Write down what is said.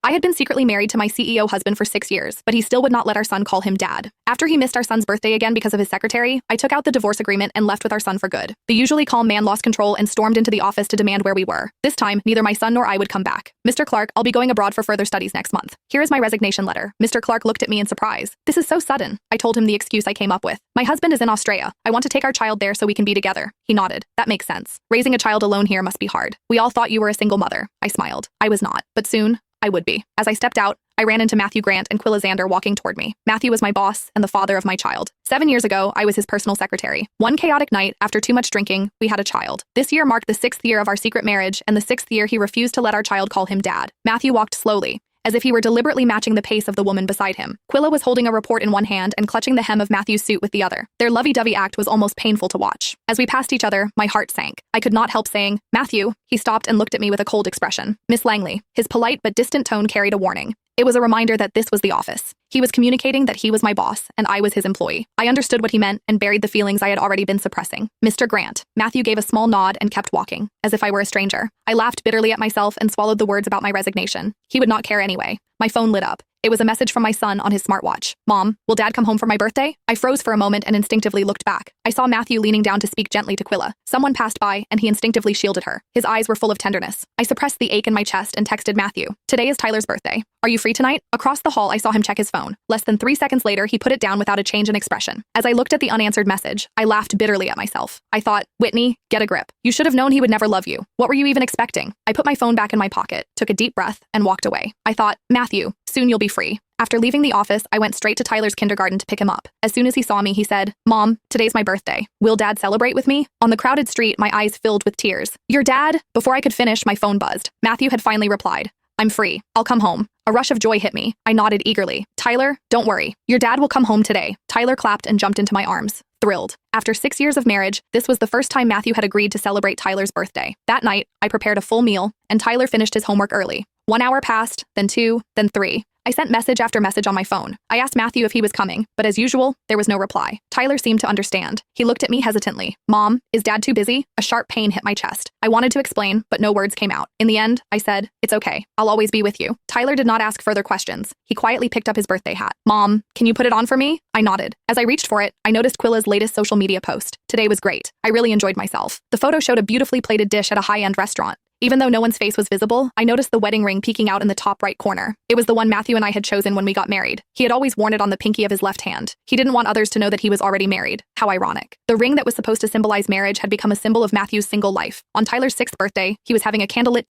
I had been secretly married to my CEO husband for 6 years, but he still would not let our son call him dad. After he missed our son's birthday again because of his secretary, I took out the divorce agreement and left with our son for good. The usually calm man lost control and stormed into the office to demand where we were. This time, neither my son nor I would come back. Mr. Clark, I'll be going abroad for further studies next month. Here is my resignation letter. Mr. Clark looked at me in surprise. This is so sudden. I told him the excuse I came up with. My husband is in Australia. I want to take our child there so we can be together. He nodded. That makes sense. Raising a child alone here must be hard. We all thought you were a single mother. I smiled. I was not, but soon, I would be. As I stepped out, I ran into Matthew Grant and Quilla Xander walking toward me. Matthew was my boss and the father of my child. 7 years ago, I was his personal secretary. One chaotic night, after too much drinking, we had a child. This year marked the 6th year of our secret marriage and the 6th year he refused to let our child call him dad. Matthew walked slowly, as if he were deliberately matching the pace of the woman beside him. Quilla was holding a report in one hand and clutching the hem of Matthew's suit with the other. Their lovey-dovey act was almost painful to watch. As we passed each other, my heart sank. I could not help saying, "Matthew." He stopped and looked at me with a cold expression. "Miss Langley." His polite but distant tone carried a warning. It was a reminder that this was the office. He was communicating that he was my boss and I was his employee. I understood what he meant and buried the feelings I had already been suppressing. "Mr. Grant." Matthew gave a small nod and kept walking, as if I were a stranger. I laughed bitterly at myself and swallowed the words about my resignation. He would not care anyway. My phone lit up. It was a message from my son on his smartwatch. "Mom, will Dad come home for my birthday?" I froze for a moment and instinctively looked back. I saw Matthew leaning down to speak gently to Quilla. Someone passed by and he instinctively shielded her. His eyes were full of tenderness. I suppressed the ache in my chest and texted Matthew. "Today is Tyler's birthday. Are you free tonight?" Across the hall, I saw him check his phone. Less than 3 seconds later, he put it down without a change in expression. As I looked at the unanswered message, I laughed bitterly at myself. I thought, "Whitney, get a grip. You should have known he would never love you. What were you even expecting?" I put my phone back in my pocket, took a deep breath, and walked away. I thought, "Matthew, soon you'll be free." After leaving the office, I went straight to Tyler's kindergarten to pick him up. As soon as he saw me, he said, "Mom, today's my birthday. Will Dad celebrate with me?" On the crowded street, my eyes filled with tears. "Your dad?" Before I could finish, my phone buzzed. Matthew had finally replied. "I'm free. I'll come home." A rush of joy hit me. I nodded eagerly. "Tyler, don't worry. Your dad will come home today." Tyler clapped and jumped into my arms, thrilled. After 6 years of marriage, this was the first time Matthew had agreed to celebrate Tyler's birthday. That night, I prepared a full meal, and Tyler finished his homework early. 1 hour passed, then 2, then 3. I sent message after message on my phone. I asked Matthew if he was coming, but as usual, there was no reply. Tyler seemed to understand. He looked at me hesitantly. "Mom, is Dad too busy?" A sharp pain hit my chest. I wanted to explain, but no words came out. In the end, I said, "It's okay. I'll always be with you." Tyler did not ask further questions. He quietly picked up his birthday hat. "Mom, can you put it on for me?" I nodded. As I reached for it, I noticed Quilla's latest social media post. "Today was great. I really enjoyed myself." The photo showed a beautifully plated dish at a high-end restaurant. Even though no one's face was visible, I noticed the wedding ring peeking out in the top right corner. It was the one Matthew and I had chosen when we got married. He had always worn it on the pinky of his left hand. He didn't want others to know that he was already married. How ironic. The ring that was supposed to symbolize marriage had become a symbol of Matthew's single life. On Tyler's 6th birthday, he was having a candlelit